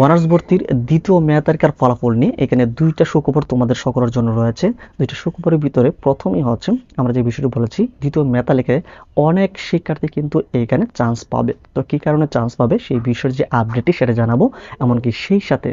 Honours ভর্তির দ্বিতীয় মেধা তালিকার ফলাফল নিয়ে এখানে দুইটা সুখবর তোমাদের সকলের জন্য রয়েছে। দুইটা সুখবরের ভিতরে প্রথমেই হচ্ছে আমরা যে বিষয়টি বলেছি, দ্বিতীয় মেধা তালিকায় অনেক শিক্ষার্থী কিন্তু এইখানে চান্স পাবে। তো কি কারণে চান্স পাবে সেই বিষয়ের যে আপডেটটি সেটা জানাবো। এমনকি সেই সাথে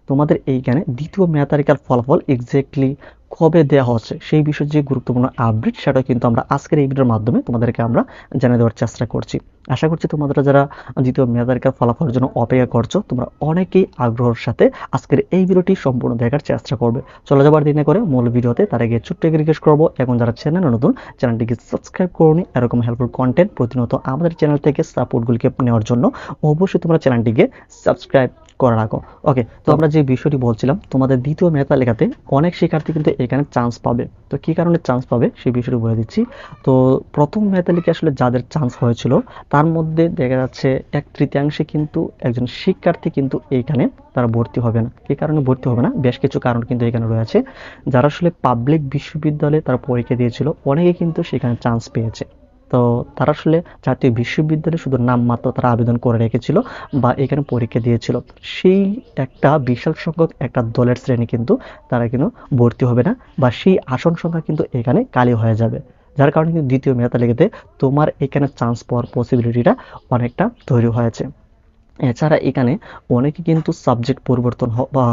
তোমাদের এইখানে দ্বিতীয় মেধা তালিকার ফলাফল এক্স্যাক্টলি কবে দেওয়া হচ্ছে সেই বিষয়ে যে গুরুত্বপূর্ণ আপডেট সেটা কিন্তু আমরা আজকের এই ভিডিওর মাধ্যমে তোমাদেরকে আমরা জানিয়ে দেওয়ার চেষ্টা করছি। আশা করছি তোমরা যারা দ্বিতীয় মেধা তালিকার ফলাফলের জন্য অপেক্ষা করছো তোমরা অনেকেই আগ্রহের সাথে আজকের এই ভিডিওটি সম্পূর্ণ দেখার চেষ্টা করবে। চলে যাবার দিনে করে মূল ভিডিওতে, তার আগে ছোট্ট একটি রিকোয়েস্ট করবো, এখন যারা চ্যানেলে নতুন চ্যানেলটিকে সাবস্ক্রাইব করোনি, এরকম হেল্পফুল কন্টেন্ট প্রতিনিয়ত আমাদের চ্যানেল থেকে সাপোর্টগুলিকে নেওয়ার জন্য অবশ্যই তোমরা চ্যানেলটিকে সাবস্ক্রাইব করে রাখো। ওকে, তো আমরা যে বিষয়টি বলছিলাম, তোমাদের দ্বিতীয় মেধা তালিকাতে অনেক শিক্ষার্থী কিন্তু এখানে চান্স পাবে। তো কি কারণে চান্স পাবে সেই বিষয়টি বলে দিচ্ছি। তো প্রথম মেধা তালিকায় আসলে যাদের চান্স হয়েছিল তার মধ্যে দেখা যাচ্ছে 1/3 কিন্তু একজন শিক্ষার্থী কিন্তু এইখানে তারা ভর্তি হবে না। কি কারণে ভর্তি হবে না, বেশ কিছু কারণ কিন্তু এখানে রয়েছে। যারা আসলে পাবলিক বিশ্ববিদ্যালয়ে তারা পরীক্ষা দিয়েছিল অনেকে কিন্তু সেখানে চান্স পেয়েছে। তো তারা আসলে জাতীয় বিশ্ববিদ্যালয়ে শুধু নামমাত্র তারা আবেদন করে রেখেছিল বা এখানে পরীক্ষা দিয়েছিল, সেই একটা বিশাল সংখ্যক একটা দলের শ্রেণী কিন্তু তারা কিন্তু ভর্তি হবে না বা সেই আসন সংখ্যা কিন্তু এখানে খালি হয়ে যাবে। যার কারণে কিন্তু দ্বিতীয় মেধা তালিকাতে তোমার এখানে চান্স পাওয়ার পসিবিলিটিটা অনেকটা তৈরি হয়েছে। এছাড়া এখানে অনেকে কিন্তু সাবজেক্ট পরিবর্তন বা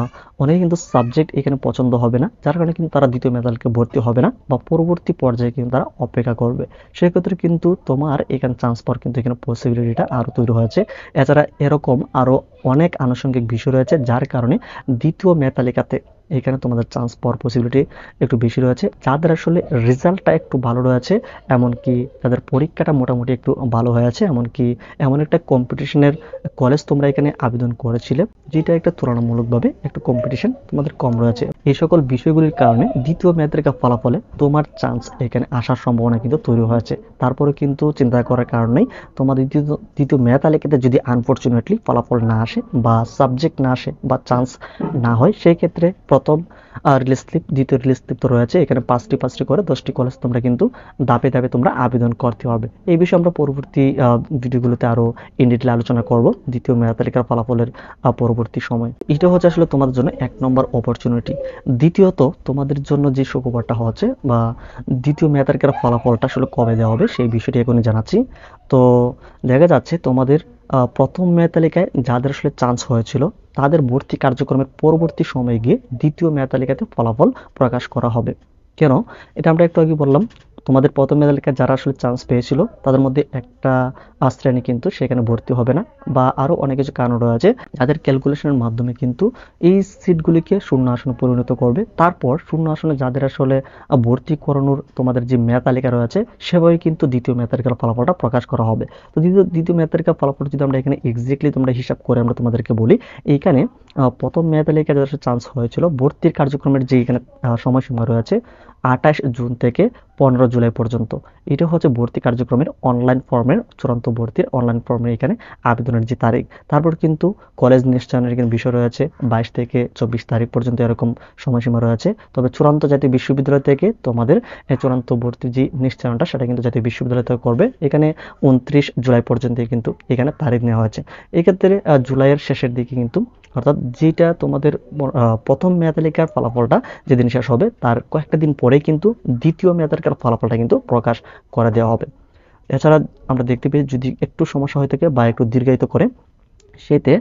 অনেকে কিন্তু সাবজেক্ট এখানে পছন্দ হবে না, যার কারণে কিন্তু তারা দ্বিতীয় মেধা তালিকায় ভর্তি হবে না বা পরবর্তী পর্যায়ে কিন্তু তারা অপেক্ষা করবে। সেক্ষেত্রে কিন্তু তোমার এখানে চান্স পাওয়ার কিন্তু এখানে পসিবিলিটিটা আরও তৈরি হয়েছে। এছাড়া এরকম আরও অনেক আনুষঙ্গিক বিষয় রয়েছে যার কারণে দ্বিতীয় মেধা তালিকাতে এখানে তোমাদের চান্স পাওয়ার পসিবিলিটি একটু বেশি রয়েছে। যাদের আসলে রেজাল্টটা একটু ভালো রয়েছে, এমনকি তাদের পরীক্ষাটা মোটামুটি একটু ভালো হয়েছে, এমনকি এমন একটা কম্পিটিশনের কলেজ তোমরা এখানে আবেদন করেছিলে যেটা একটা তুলনামূলকভাবে একটু কম্পিটিশন তোমাদের কম রয়েছে। এই সকল বিষয়গুলির কারণে দ্বিতীয় মেধা তালিকার ফলাফলে তোমার চান্স এখানে আসার সম্ভাবনা কিন্তু তৈরি হয়েছে। তারপরে কিন্তু চিন্তা করার কারণেই তোমাদের দ্বিতীয় মেধা তালিকাতে যদি আনফরচুনেটলি ফলাফল না আসে বা সাবজেক্ট না আসে বা চান্স না হয়, সেই ক্ষেত্রে প্রথম রিলিজ স্লিপ, দ্বিতীয় রিলিজ স্লিপ তো রয়েছে, এখানে 5টি করে 10টি কলেজ তোমরা কিন্তু ধাপে ধাপে তোমরা আবেদন করতে হবে। এই বিষয়ে আমরা পরবর্তী ভিডিওগুলোতে আরো ইন ডিটেইল আলোচনা করব দ্বিতীয় মেধা তালিকার ফলাফলের পরবর্তী সময়। এটা হচ্ছে আসলে তোমাদের জন্য 1 নম্বর অপরচুনিটি। দ্বিতীয়ত তোমাদের জন্য যে সুখবরটা হচ্ছে বা দ্বিতীয় মেধা তালিকার ফলাফলটা আসলে কবে দেওয়া হবে সেই বিষয়টি এখনই জানাচ্ছি। তো দেখা যাচ্ছে তোমাদের প্রথম মেধা তালিকায় যাদের আসলে চান্স হয়েছিল তাদের ভর্তি কার্যক্রমের পরবর্তী সময়ে গিয়ে দ্বিতীয় মেধা তালিকাতে ফলাফল প্রকাশ করা হবে। কেন, এটা আমরা একটু আগে বললাম। তোমাদের প্রথম মেধা তালিকায় যারা আসলে চান্স পেয়েছিল তাদের মধ্যে একটা শ্রেণী কিন্তু সেখানে ভর্তি হবে না বা আরো অনেক কিছু কারণ রয়েছে, যাদের ক্যালকুলেশনের মাধ্যমে কিন্তু এই সিটগুলিকে শূন্য আসনে পরিণত করবে। তারপর শূন্য আসনে যাদের আসলে ভর্তি করানোর তোমাদের যে মেধা তালিকা রয়েছে সেভাবে কিন্তু দ্বিতীয় মেধা তালিকার ফলাফলটা প্রকাশ করা হবে। তো দ্বিতীয় মেধা তালিকার ফলাফল যদি আমরা এখানে এক্স্যাক্টলি তোমরা হিসাব করে আমরা তোমাদেরকে বলি, এইখানে প্রথম মেধা তালিকায় যাদের চান্স হয়েছিল ভর্তির কার্যক্রমের যে এখানে সময়সীমা রয়েছে 28 জুন থেকে 15 জুলাই পর্যন্ত। এটা হচ্ছে ভর্তি কার্যক্রমের অনলাইন ফর্মের চূড়ান্ত ভর্তির অনলাইন ফর্মের এখানে আবেদনের যে তারিখ। তারপর কিন্তু কলেজ নিশ্চয়নের এখানে বিষয় রয়েছে 22 থেকে 24 তারিখ পর্যন্ত এরকম সময়সীমা রয়েছে। তবে চূড়ান্ত জাতীয় বিশ্ববিদ্যালয় থেকে তোমাদের চূড়ান্ত ভর্তির যে নিশ্চয়নটা সেটা কিন্তু জাতীয় বিশ্ববিদ্যালয় থেকে করবে। এখানে 29 জুলাই পর্যন্ত কিন্তু এখানে তারিখ নেওয়া হয়েছে। এক্ষেত্রে জুলাইয়ের শেষের দিকে কিন্তু, অর্থাৎ যেটা তোমাদের প্রথম মেধা তালিকার ফলাফলটা যেদিন শেষ হবে তার কয়েকটা দিন পরেই কিন্তু দ্বিতীয় মেধা তালিকার ফলাফলটা কিন্তু প্রকাশ করে দেওয়া হবে। এছাড়া আমরা দেখতে পাই যদি একটু সমস্যা হয়ে থাকে বা একটু দীর্ঘায়িত করে, সেতে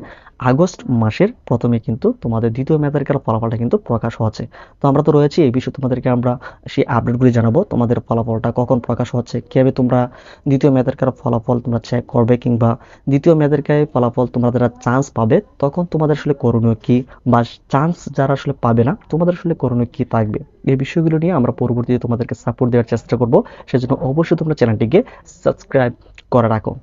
আগস্ট মাসের প্রথমে কিন্তু তোমাদের দ্বিতীয় মেধা তালিকার ফলাফলটা কিন্তু প্রকাশ হচ্ছে। তো আমরা তো রয়েছি এই বিষয়ে তোমাদেরকে আমরা সেই আপডেটগুলি জানাবো, তোমাদের ফলাফলটা কখন প্রকাশ হচ্ছে, কিভাবে তোমরা দ্বিতীয় মেধা তালিকার ফলাফল তোমরা চেক করবে, কিংবা দ্বিতীয় মেধা তালিকায় ফলাফল তোমরা যারা চান্স পাবে তখন তোমাদের আসলে করণীয় কি, বা চান্স যারা আসলে পাবে না তোমাদের আসলে করণীয় কি থাকবে, এই বিষয়গুলো নিয়ে আমরা পরবর্তীতে তোমাদেরকে সাপোর্ট দেওয়ার চেষ্টা করব। সেজন্য অবশ্যই তোমরা চ্যানেলটিকে সাবস্ক্রাইব করে রাখো।